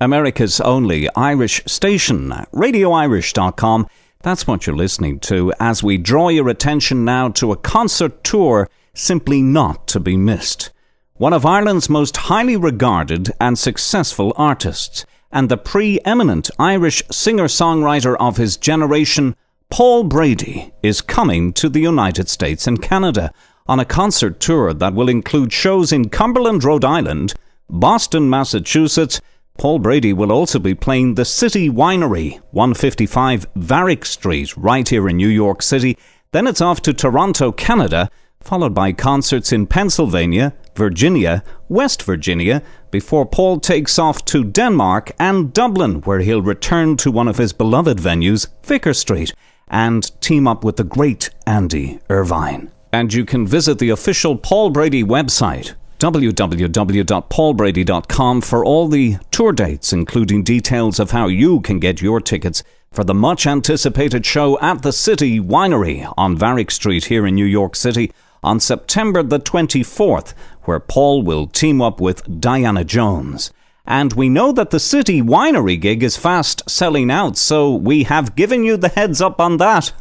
America's only Irish station, radioirish.com. That's what you're listening to as we draw your attention now to a concert tour simply not to be missed. One of Ireland's most highly regarded and successful artists, and the preeminent Irish singer-songwriter of his generation, Paul Brady, is coming to the United States and Canada on a concert tour that will include shows in Cumberland, Rhode Island, Boston, Massachusetts. Paul Brady will also be playing the City Winery, 155 Varick Street, right here in New York City. Then it's off to Toronto, Canada, followed by concerts in Pennsylvania, Virginia, West Virginia, before Paul takes off to Denmark and Dublin, where he'll return to one of his beloved venues, Vicar Street, and team up with the great Andy Irvine. And you can visit the official Paul Brady website, www.paulbrady.com, for all the tour dates, including details of how you can get your tickets for the much-anticipated show at the City Winery on Varick Street here in New York City on September the 24th, where Paul will team up with Diana Jones. And we know that the City Winery gig is fast selling out, so we have given you the heads up on that.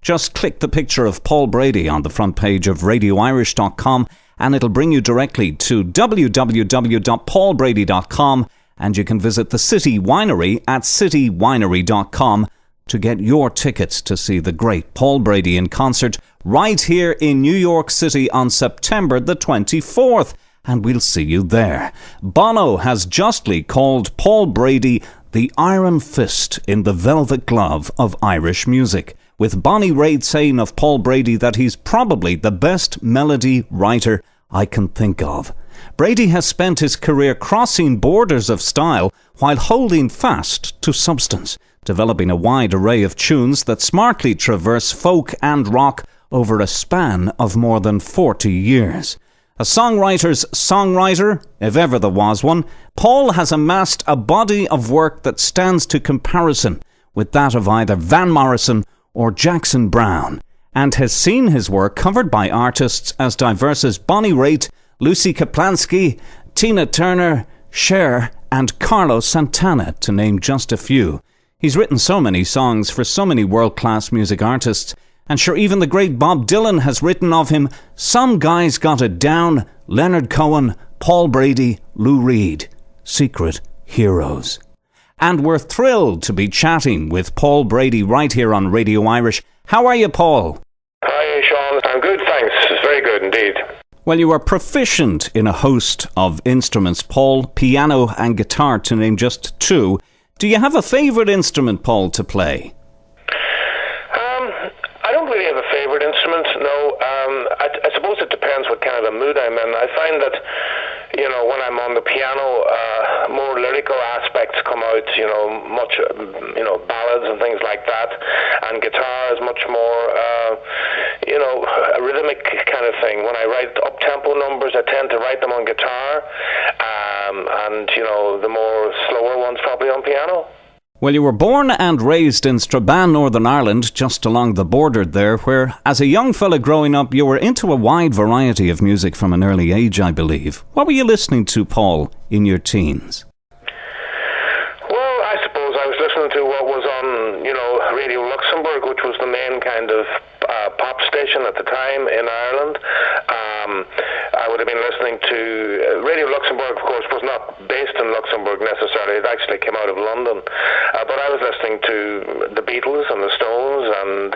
Just click the picture of Paul Brady on the front page of radioirish.com and it'll bring you directly to www.paulbrady.com, and you can visit the City Winery at citywinery.com to get your tickets to see the great Paul Brady in concert right here in New York City on September the 24th, and we'll see you there. Bono has justly called Paul Brady the iron fist in the velvet glove of Irish music, with Bonnie Raitt saying of Paul Brady that he's probably the best melody writer I can think of. Brady has spent his career crossing borders of style while holding fast to substance, developing a wide array of tunes that smartly traverse folk and rock over a span of more than 40 years. A songwriter's songwriter, if ever there was one, Paul has amassed a body of work that stands to comparison with that of either Van Morrison or Jackson Browne, and has seen his work covered by artists as diverse as Bonnie Raitt, Lucy Kaplansky, Tina Turner, Cher, and Carlos Santana, to name just a few. He's written so many songs for so many world-class music artists, and sure, even the great Bob Dylan has written of him, "Some guys got it down, Leonard Cohen, Paul Brady, Lou Reed, secret heroes." And we're thrilled to be chatting with Paul Brady right here on Radio Irish. How are you, Paul? Hi, Sean. I'm good, thanks. Very good indeed. Well, you are proficient in a host of instruments, Paul, piano and guitar, to name just two. Do you have a favourite instrument, Paul, to play? I don't really have a favourite instrument, no. I suppose it depends what kind of a mood I'm in. I find that, when I'm on the piano, more lyrical aspects come out, much, ballads and things like that. And guitar is much more, a rhythmic kind of thing. When I write up-tempo numbers, I tend to write them on guitar, and, the more slower ones probably on piano. Well, you were born and raised in Strabane, Northern Ireland, just along the border there, where, as a young fella growing up, you were into a wide variety of music from an early age, I believe. What were you listening to, Paul, in your teens? Well, I suppose I was listening to what was on, Radio Luxembourg, which was the main kind of pop station at the time in Ireland. I would have been listening to Radio Luxembourg, of course, was not based in Luxembourg necessarily. It actually came out of London. But I was listening to the Beatles and the Stones and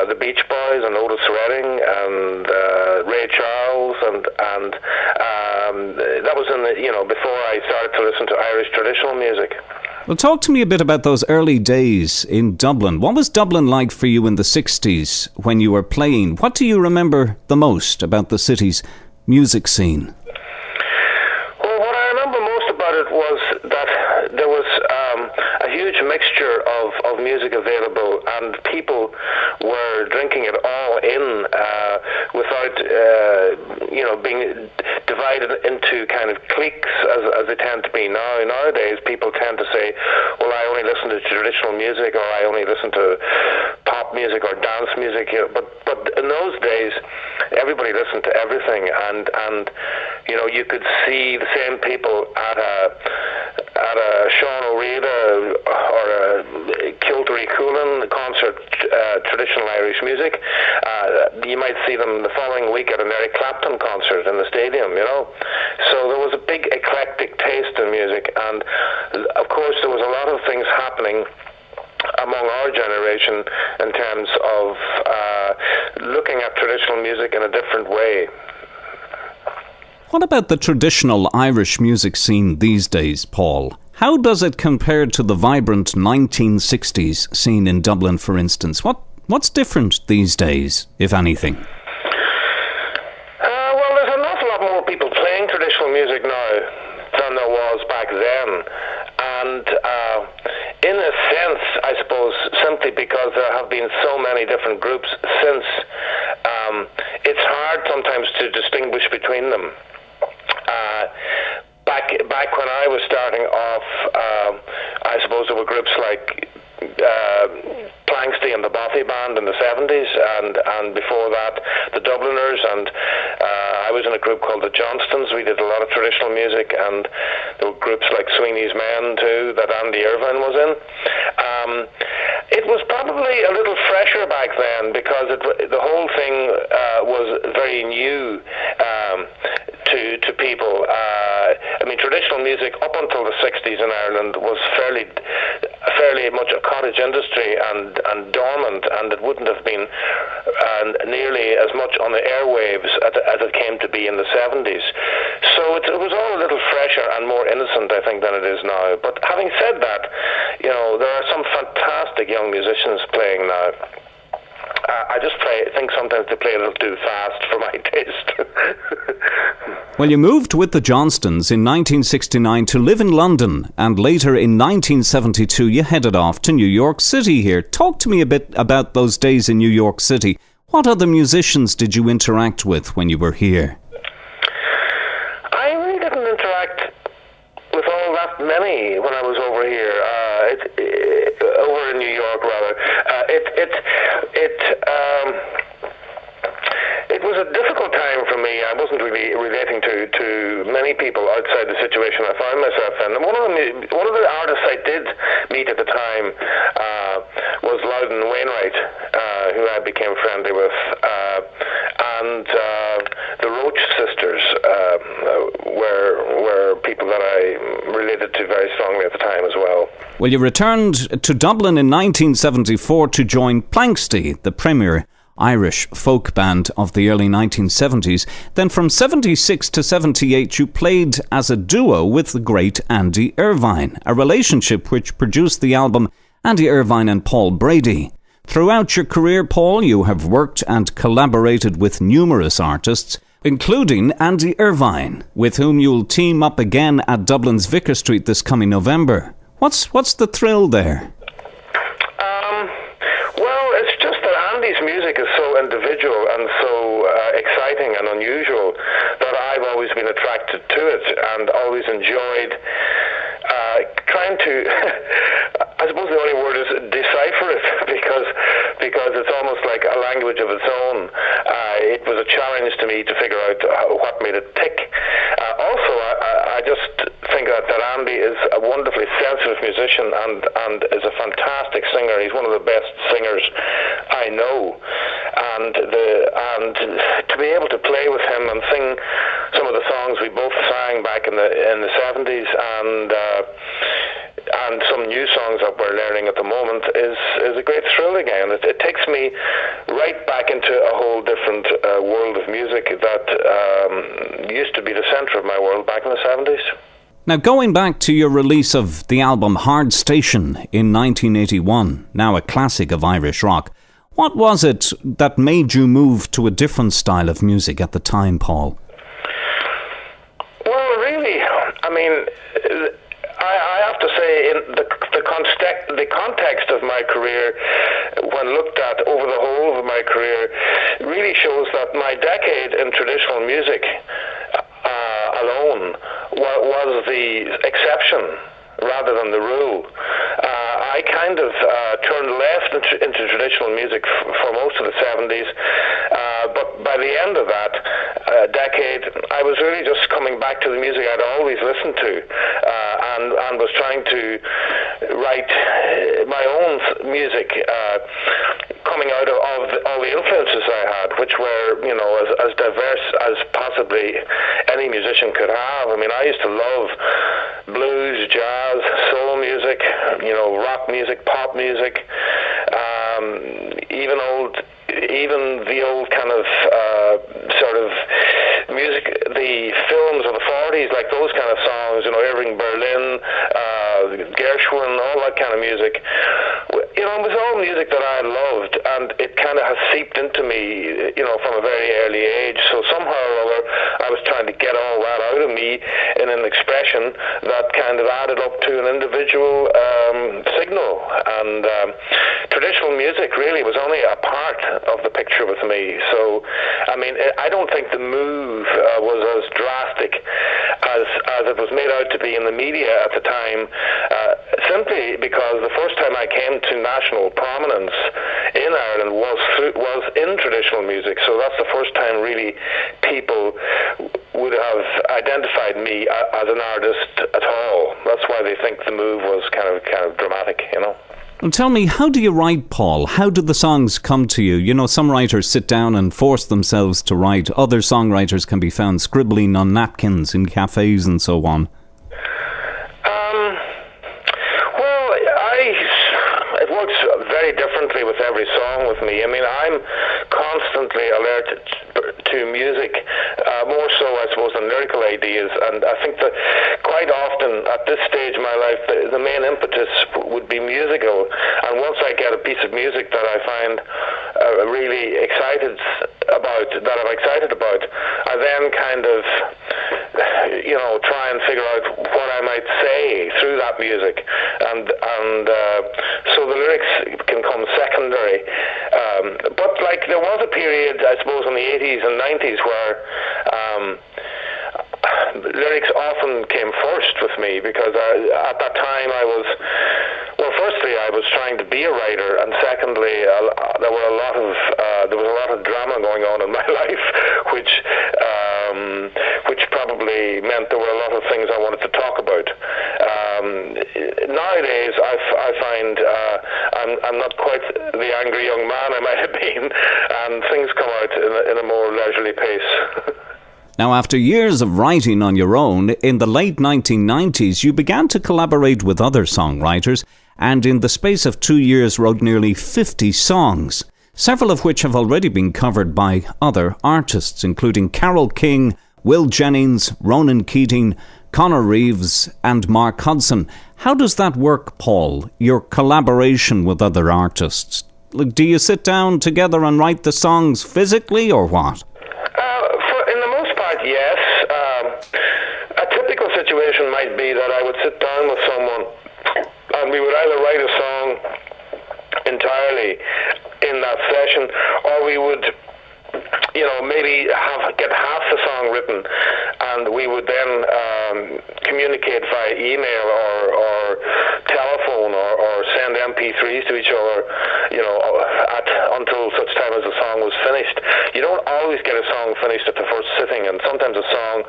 the Beach Boys and Otis Redding and Ray Charles and that was in the, before I started to listen to Irish traditional music. Well, talk to me a bit about those early days in Dublin. What was Dublin like for you in the 60s when you were playing? What do you remember the most about the city's music scene? Well, what I remember most about it was that there was a huge mixture of music available, and people were drinking it all in without, being divided into kind of cliques as they tend to be now. Nowadays, people tend to say, well, I only listen to traditional music, or I only listen to pop pop music or dance music. But in those days, everybody listened to everything, and you could see the same people at a Sean O'Reilly or a Kiltary Coolan concert, traditional Irish music. You might see them the following week at an Eric Clapton concert in the stadium, So there was a big eclectic taste in music, and of course there was a lot of things happening among our generation in terms of looking at traditional music in a different way. What about the traditional Irish music scene these days, Paul? How does it compare to the vibrant 1960s scene in Dublin, for instance? What's different these days, if anything? Well, there's an awful lot more people playing traditional music now than there was back then. And in a sense, I suppose, simply because there have been so many different groups since, it's hard sometimes to distinguish between them. Back when I was starting off, I suppose there were groups like Planksty and the Bothy Band in the 70s, and before that the Dubliners, and I was in a group called the Johnstons. We did a lot of traditional music, and there were groups like Sweeney's Men too that Andy Irvine was in. It was probably a little fresher back then because the whole thing was very new to people. I mean, traditional music up until the 60s in Ireland was fairly much a cottage industry and dormant, and it wouldn't have been nearly as much on the airwaves as it came to be in the 70s. So it was all a little fresher and more innocent, I think, than it is now. But having said that, there are some fantastic young musicians playing now. I just think sometimes they play a little too fast for my taste. Well, you moved with the Johnstons in 1969 to live in London, and later in 1972 you headed off to New York City here. Talk to me a bit about those days in New York City. What other musicians did you interact with when you were here? I really didn't interact with all that many when I was over here. Over in New York, rather. It was a difficult time for me. I wasn't really relating to many people outside the situation I found myself in. And one of the artists I did meet at the time was Loudon Wainwright, who I became friendly with, and the Roach sisters were people that I related to very strongly at the time as well. Well, you returned to Dublin in 1974 to join Planksty, the premier Irish folk band of the early 1970s. Then from 76 to 78 you played as a duo with the great Andy Irvine, a relationship which produced the album Andy Irvine and Paul Brady. Throughout your career, Paul, you have worked and collaborated with numerous artists, including Andy Irvine, with whom you'll team up again at Dublin's Vicar Street this coming November. What's the thrill there? Well, it's just that Andy's music is so individual and so exciting and unusual that I've always been attracted to it and always enjoyed trying to, I suppose the only word is decipher it, because it's almost like a language of its own. It was a challenge to me to figure out what made it tick. Also, I just think that Andy is a wonderfully sensitive musician and is a fantastic singer. He's one of the best singers I know, and to be able to play with him and sing some of the songs we both sang back in the 70s and some new songs that we're learning at the moment is a great thrill again. It takes me right back into a whole different world of music that used to be the centre of my world back in the 70s. Now, going back to your release of the album Hard Station in 1981, now a classic of Irish rock, what was it that made you move to a different style of music at the time, Paul? Well, really, I mean, I have to say, in the context of my career, when looked at over the whole of my career, really shows that my decade in traditional music alone was the exception rather than the rule. I I kind of turned left into traditional music for most of the 70s, but by the end of that decade, I was really just coming back to the music I'd always listened to, and was trying to write my own music, coming out of all the influences I had, which were, you know, as diverse as possibly any musician could have. I mean, I used to love blues, jazz, soul music, you know, rock music, pop music, even the old kind of sort of music, the films of the 40s, like those kind of songs, you know, Irving Berlin, Gershwin, all that kind of music. You know, it was all music that I loved, and it kind of has seeped into me, you know, from a very early age. So somehow or other, I was trying to get all that out of me in an expression that kind of added up to an individual signal. And traditional music really was only a part of the picture with me. So, I mean, I don't think the move was as drastic as it was made out to be in the media at the time, simply because the first time I came to national prominence in Ireland was in traditional music. So that's the first time really people would have identified me as an artist at all. That's why they think the move was kind of dramatic, you know. And tell me, how do you write, Paul? How do the songs come to you? You know, some writers sit down and force themselves to write. Other songwriters can be found scribbling on napkins in cafes and so on. It works very differently with every song with me. I mean, I'm constantly alert to music, more so, I suppose, than lyrical ideas. And I think that quite often at this stage of my life, the main impetus would be musical. And once I get a piece of music that I find really excited about, I then kind of, you know, try and figure out what I might say through that music. And so the lyrics can come secondary. But like there was a period, I suppose, in the 80s and 90s where lyrics often came first with me, because at that time I was, well, firstly I was trying to be a writer, and secondly there was a lot of drama going on in my life, which probably meant there were a lot of things I wanted to talk about. Nowadays I find I'm not quite the angry young man I might have been, and things come out in a more leisurely pace. Now, after years of writing on your own, in the late 1990s, you began to collaborate with other songwriters, and in the space of 2 years wrote nearly 50 songs, several of which have already been covered by other artists, including Carole King, Will Jennings, Ronan Keating, Conor Reeves and Mark Hudson. How does that work, Paul, your collaboration with other artists? Do you sit down together and write the songs physically, or what? Yes. A typical situation might be that I would sit down with someone and we would either write a song entirely in that session, or we would, you know, maybe get half the song written, and we would then communicate via email or telephone or send MP3s to each other, you know, until such time as the song was finished. You don't always get a song finished at the first sitting, and sometimes a song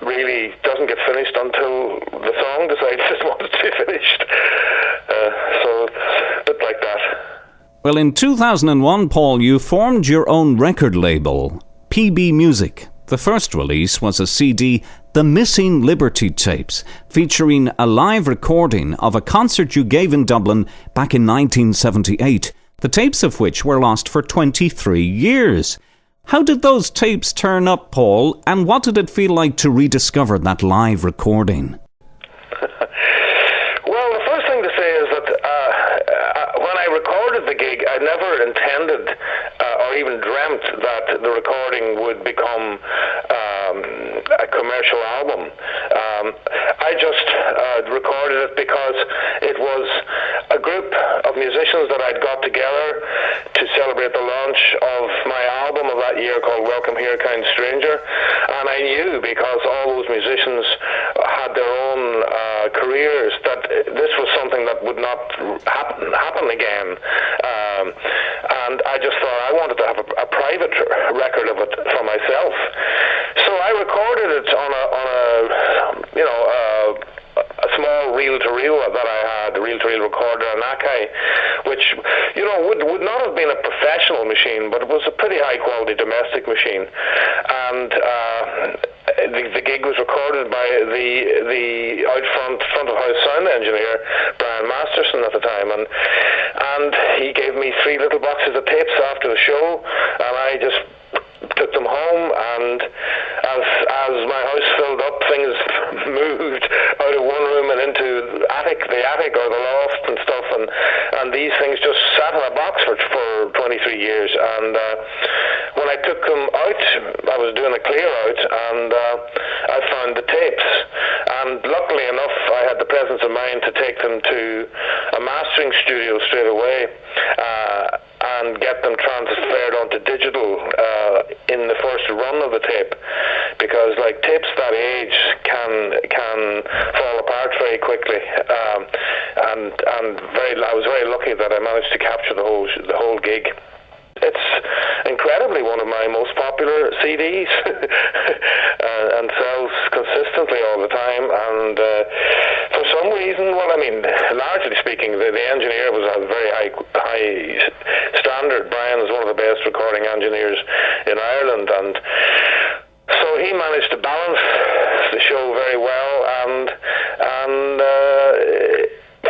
really doesn't get finished until the song decides it wants to be finished. So a bit like that. Well, in 2001, Paul, you formed your own record label, PB Music. The first release was a CD, The Missing Liberty Tapes, featuring a live recording of a concert you gave in Dublin back in 1978, the tapes of which were lost for 23 years. How did those tapes turn up, Paul, and what did it feel like to rediscover that live recording? Well, the first thing to say is that when I recorded the gig, I never intended or even dreamt that the recording would become a commercial album. I just recorded it because it was a group of musicians that I'd got together to celebrate the launch of my album of that year called Welcome Here, Kind Stranger. And I knew, because all those musicians had their own careers, that this was something that happen again. And I just thought I wanted to have a private record of it for myself. So I recorded it on a small reel-to-reel that I had, a reel-to-reel recorder, an Akai, which, would not have been a professional machine, but it was a pretty high-quality domestic machine. And the gig was recorded by the out front of house sound engineer, Brian Masterson, at the time, and he gave me 3 little boxes of tapes after the show, and I just took them home, and as my house filled up, things moved out of one room and into the attic or the loft and stuff, and these things just sat in a box for 23 years. And when I took them out, I was doing a clear out, and I found the tapes, and luckily enough I had the presence of mind to take them to a mastering studio straight away, and get them transferred onto digital in the first run of the tape, because like tapes that age can fall apart very quickly, and I was very lucky that I managed to capture the whole gig. It's incredibly one of my most popular CDs and sells consistently all the time. And for some reason, largely speaking, the engineer was a very high standard. Brian is one of the best recording engineers in Ireland, and so he managed to balance the show very well. And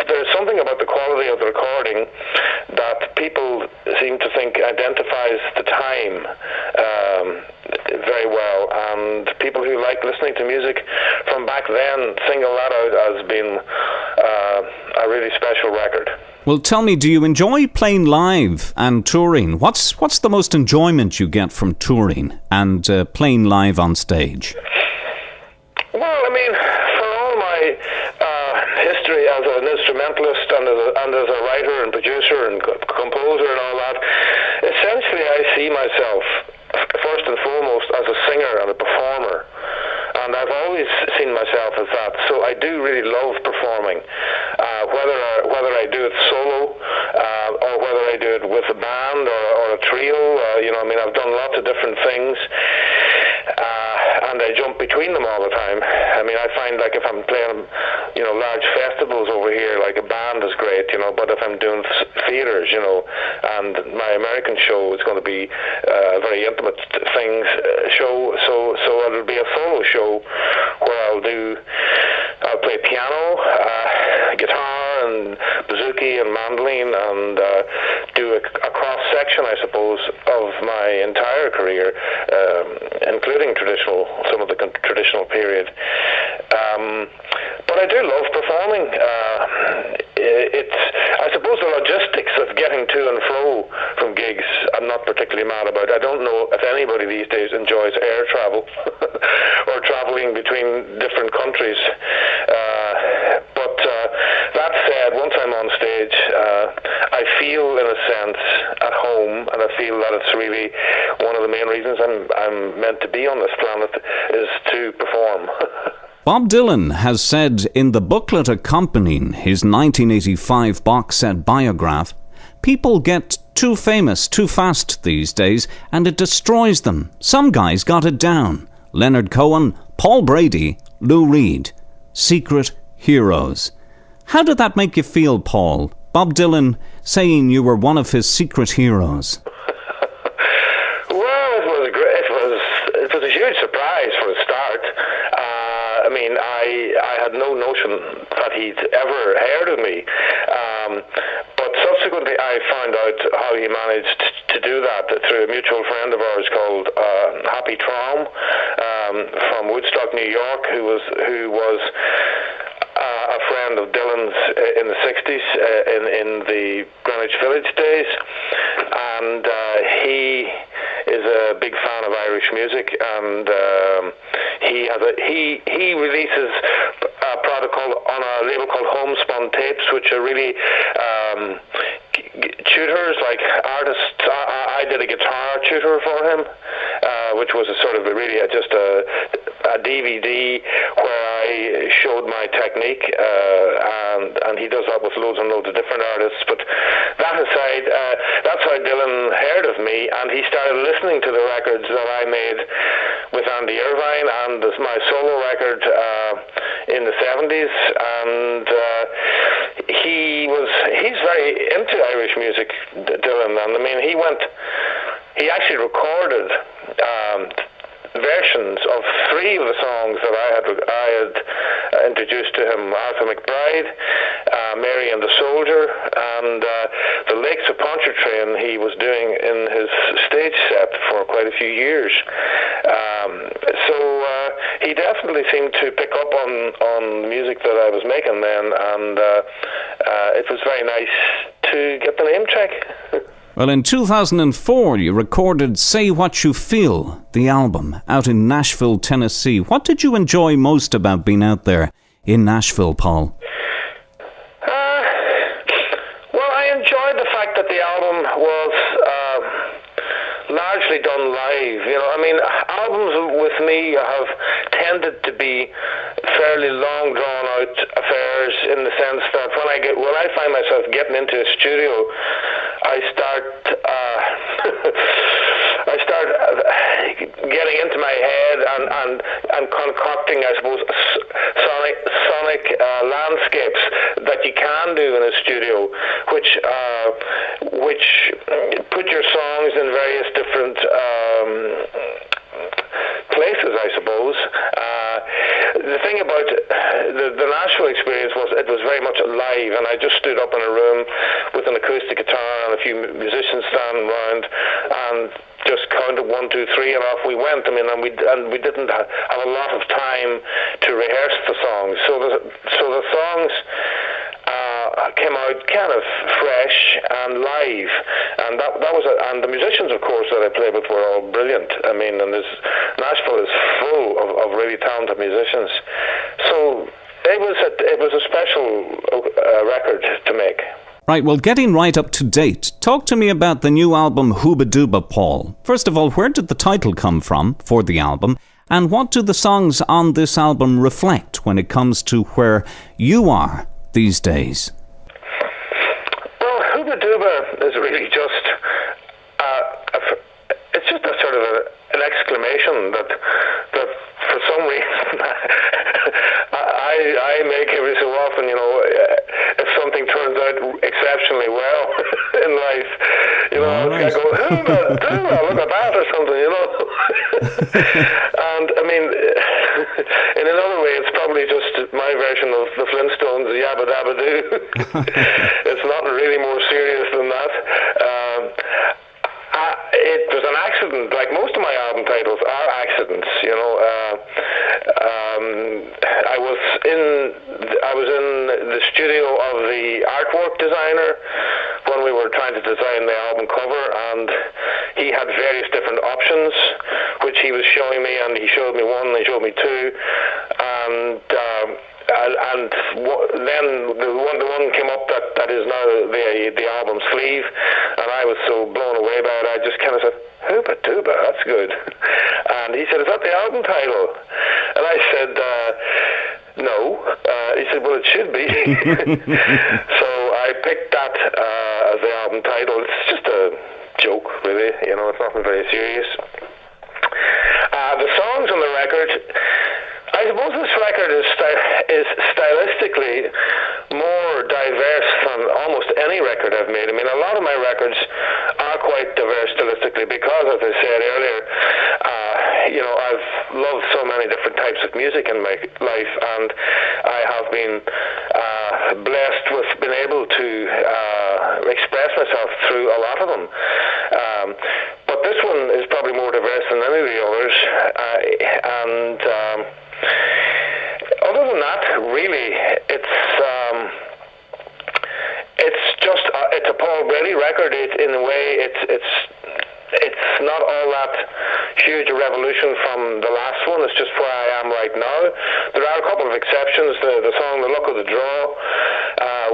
there's something about the quality of the recording that people seem to think identifies the time very well, and people who like listening to music from back then single that out as being a really special record. Well, tell me, do you enjoy playing live and touring? What's the most enjoyment you get from touring and playing live on stage? Well, for all my history as an instrumentalist and as a writer and producer and composer and all that, essentially I see myself first and foremost as a singer and a performer, and I've always seen myself as that. So I do really love performing, whether I do it solo or whether I do it with a band or a trio. I've done lots of different things. And I jump between them all the time. I find like if I'm playing, large festivals over here, like a band is great, but if I'm doing theaters, and my American show is going to be a very intimate show, so it'll be a solo show where I'll play piano, guitar and bouzouki and mandolin, and do a cross section, I suppose, of my entire career, including some of the traditional period. But I do love performing. I suppose the logistics of getting to and fro from gigs I'm not particularly mad about. I don't know if anybody these days enjoys air travel or traveling between different countries. But that said, once I'm on stage, I feel in a sense at home, and I feel that it's really one of the main reasons I'm meant to be on this planet is to perform. Bob Dylan has said in the booklet accompanying his 1985 box set Biograph, people get too famous too fast these days and it destroys them. Some guys got it down. Leonard Cohen, Paul Brady, Lou Reed. Secret heroes. How did that make you feel, Paul? Bob Dylan saying you were one of his secret heroes. Well, it was great. It was a huge surprise for a start. I had no notion that he'd ever heard of me. But subsequently I found out how he managed to do that through a mutual friend of ours called Happy Traum from Woodstock, New York, who was a friend of Dylan's in the 60s in the Greenwich Village days, and he is a big fan of Irish music, and he releases a product on a label called Homespun Tapes, which are really tutors, like artists. I did a guitar tutor for him, which was a sort of just a a DVD where I showed my technique, and he does that with loads and loads of different artists. But that aside, that's how Dylan heard of me, and he started listening to the records that I made with Andy Irvine and my solo record in the 70s, and he's very into Irish music, Dylan, and I mean he actually recorded versions of 3 of the songs that I had introduced to him: Arthur McBride, Mary and the Soldier, and the Lakes of Pontchartrain he was doing in his stage set for quite a few years. So he definitely seemed to pick up on music that I was making then, and it was very nice to get the name check. Well, in 2004, you recorded Say What You Feel, the album, out in Nashville, Tennessee. What did you enjoy most about being out there in Nashville, Paul? Well, I enjoyed the fact that the album was largely done live. You know, I mean, albums with me have tended to be fairly long, drawn-out affairs in the sense that when I find myself getting into a studio, I start getting into my head and concocting, I suppose, sonic landscapes that you can do in a studio, which put your songs in various different places, I suppose. The thing about the Nashville experience was it was very much live, and I just stood up in a room with an acoustic guitar and a few musicians standing around, and just counted 1, 2, 3, and off we went. I mean, and we didn't have a lot of time to rehearse the songs, so the songs came out kind of fresh and live, and that was and the musicians, of course, that I played with were all brilliant. I mean, and Nashville is full of really talented musicians, so it was a special record to make. Right, well, getting right up to date, talk to me about the new album HOOBA DOOBA, Paul. First of all, where did the title come from for the album? And what do the songs on this album reflect when it comes to where you are these days? Well, HOOBA DOOBA is really just it's just a sort of an exclamation that for some reason I make every so often. You know, if something turns out exceptionally well in life, you know, I go, HOOBA DOOBA, look at that, or something, you know. And I mean, in another way, it's probably just my version of the Flintstones, Yabba Dabba Doo. It's not really more serious than that. It was an accident, like most of my album titles are accidents, you know. I was in the studio of the artwork designer when we were trying to design the album cover, and he had various different options which he was showing me, and he showed me one, and he showed me two, and then the one came up that is now the album sleeve, and I was so blown away by it, I just kind of said, HOOBA DOOBA, that's good. And he said, is that the album title? And I said, no. He said, well, it should be. So I picked that as the album title. It's just a joke, really, you know, it's nothing very serious. The songs on the record, I suppose this record is stylistically more diverse than almost any record I've made. I mean, a lot of my records are quite diverse stylistically because, as I said earlier, you know, I've loved so many different types of music in my life, and I have been blessed with being able to express myself through a lot of them. But this one is probably more diverse than any of the others, and other than that, really, it's just it's a Paul Brady record. In a way, it's not all that huge a revolution from the last one. It's just where I am right now. There are a couple of exceptions. The song "The Luck of the Draw"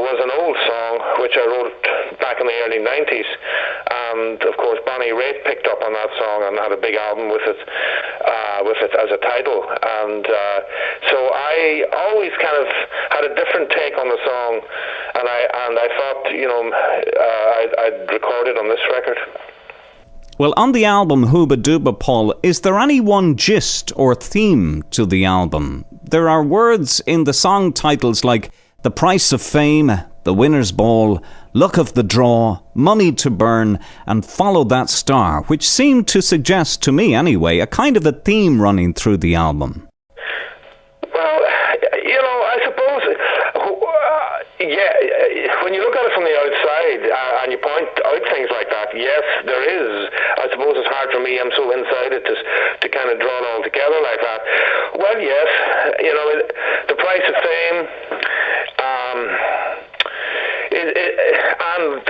was an old song which I wrote back in the early 90s, and of course Bonnie Raitt picked up on that song and had a big album with it. with it as a title, and so I always kind of had a different take on the song, and I thought, I'd record it on this record. Well, on the album HOOBA DOOBA, Paul, is there any one gist or theme to the album? There are words in the song titles like The Price of Fame, The Winner's Ball, Luck of the Draw, Money to Burn, and Follow That Star, which seem to suggest, to me anyway, a kind of a theme running through the album. Well, I suppose, when you look at it from the outside and you point out things like that, yes, there is. I suppose it's hard for me, I'm so inside it, to kind of draw it all together like that. Well, yes, The Price of Fame,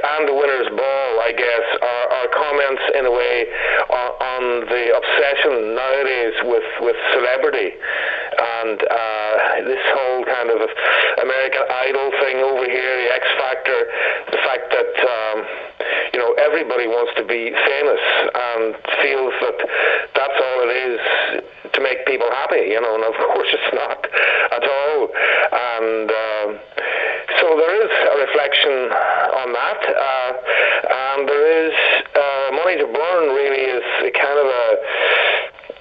and The Winner's Ball, I guess, are comments in a way on the obsession nowadays with celebrity, and this whole kind of American Idol thing over here, the X Factor, the fact that everybody wants to be famous and feels that that's all it is to make people happy, and of course it's not at all. And so there is a reflection on that, and there is Money to Burn really is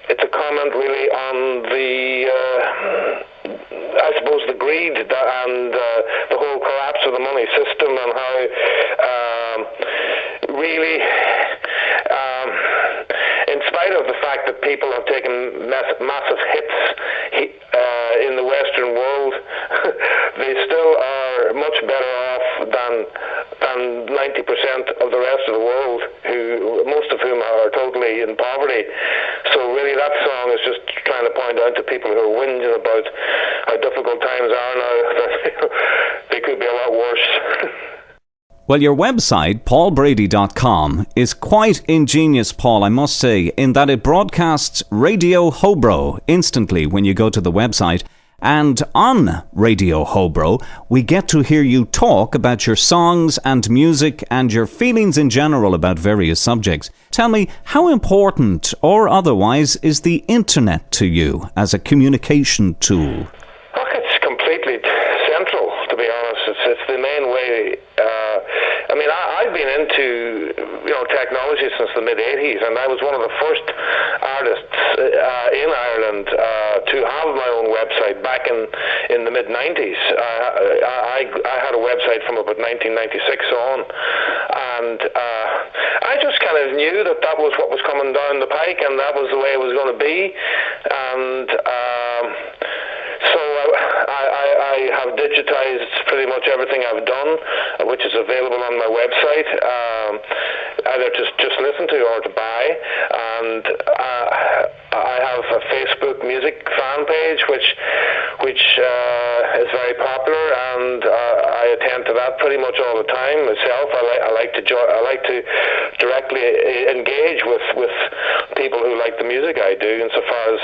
it's a comment really on I suppose the greed and the whole collapse of the money system, and how really, in spite of the fact that people have taken massive hits in the Western world, they still are much better off than 90% of the rest of the world, most of whom are totally in poverty. So really that song is just trying to point out to people who are whinging about how difficult times are now that they could be a lot worse. Well, your website, paulbrady.com, is quite ingenious, Paul, I must say, in that it broadcasts Radio Hobro instantly when you go to the website. And on Radio Hobro, we get to hear you talk about your songs and music and your feelings in general about various subjects. Tell me, how important or otherwise is the internet to you as a communication tool? Oh, it's completely central, to be honest. It's the main way. I've been into technology since the mid-'80s, and I was one of the first artists in Ireland to have my own website back in the mid-'90s. I had a website from about 1996 on, and I just kind of knew that was what was coming down the pike, and that was the way it was going to be. And so I have digitized pretty much everything I've done, which is available on my website, either to just listen to or to buy. And I have a Facebook music fan page, which is very popular, and I attend to that pretty much all the time myself. I like to directly engage with people who like the music I do, insofar as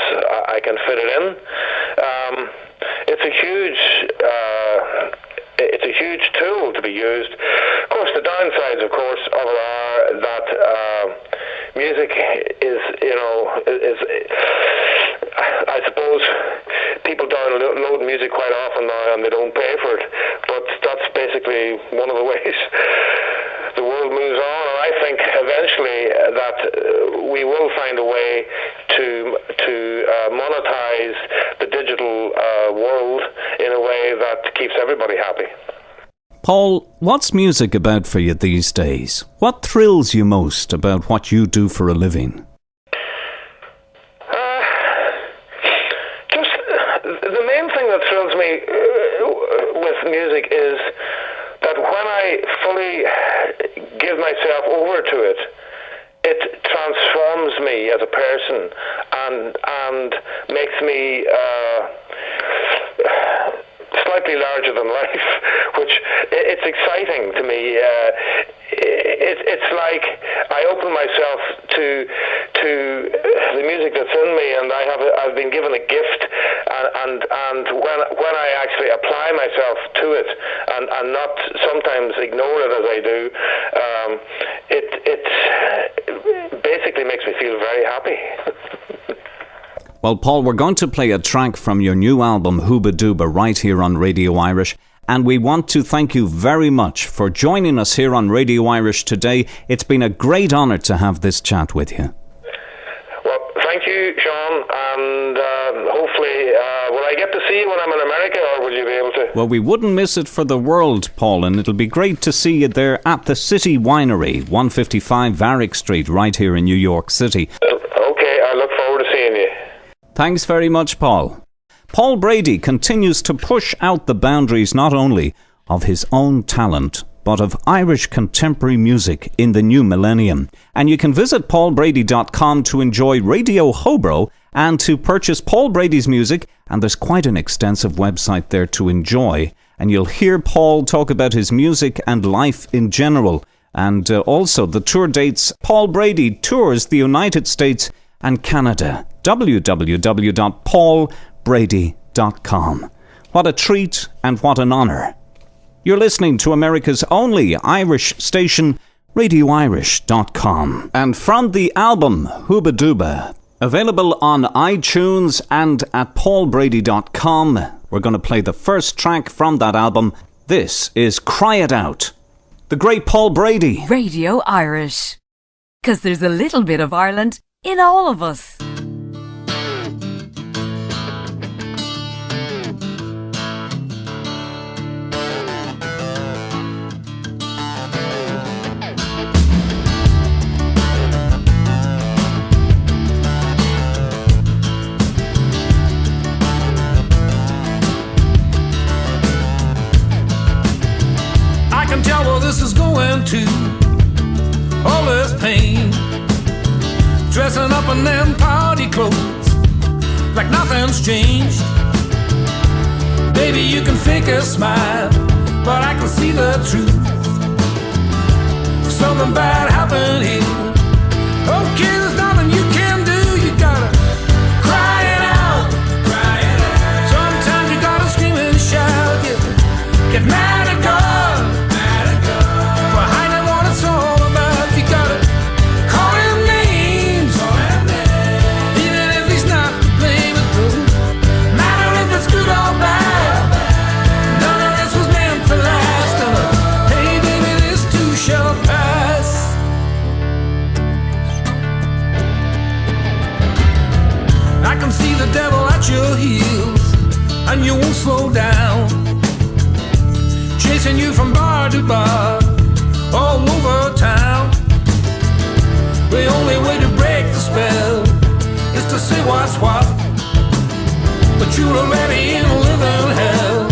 I can fit it in. It's a huge tool to be used. Of course, the downsides, of it are that music is, I suppose people download music quite often now and they don't pay for it, but that's basically one of the ways the world moves on. And I think eventually that we will find a way to monetize the digital world in a way that keeps everybody happy. Paul, what's music about for you these days? What thrills you most about what you do for a living? Just the main thing that thrills me with music is that when I fully give myself over to it, it transforms me as a person and makes me slightly larger than life, which it's exciting to me. It's like I open myself to the music that's in me, and I've been given a gift, and when I actually apply myself to it and not sometimes ignore it as I do, it basically makes me feel very happy. Well, Paul, we're going to play a track from your new album, HOOBA DOOBA, right here on Radio Irish. And we want to thank you very much for joining us here on Radio Irish today. It's been a great honour to have this chat with you. Well, thank you, Sean, and hopefully, will I get to see you when I'm in America, or will you be able to? Well, we wouldn't miss it for the world, Paul, and it'll be great to see you there at the City Winery, 155 Varick Street, right here in New York City. Okay, I look forward to seeing you. Thanks very much, Paul. Paul Brady continues to push out the boundaries not only of his own talent, but of Irish contemporary music in the new millennium. And you can visit paulbrady.com to enjoy Radio Hobro and to purchase Paul Brady's music, and there's quite an extensive website there to enjoy. And you'll hear Paul talk about his music and life in general. And also the tour dates. Paul Brady tours the United States and Canada. www.paulbrady.com. What a treat and what an honour. You're listening to America's only Irish station, RadioIrish.com. And from the album HOOBA DOOBA, available on iTunes and at paulbrady.com, we're going to play the first track from that album. This is Cry It Out. The great Paul Brady. Radio Irish. 'Cause there's a little bit of Ireland in all of us. I can tell where this is going to. All this pain, dressing up in them party clothes like nothing's changed. Baby, you can fake a smile, but I can see the truth. Something bad happened here. Okay, there's nothing you can do. You gotta cry it out. Cry it out. Sometimes you gotta scream and shout. Get mad at God. The devil at your heels, and you won't slow down, chasing you from bar to bar, all over town. The only way to break the spell is to say what's what, but you're already in living hell.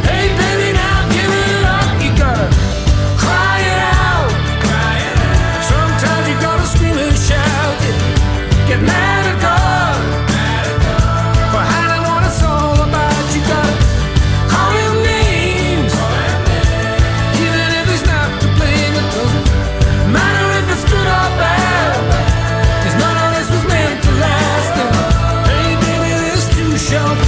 Hey baby, now give it up. You gotta cry it out. Cry it out. Sometimes you gotta scream and shout. Get mad at God. Jump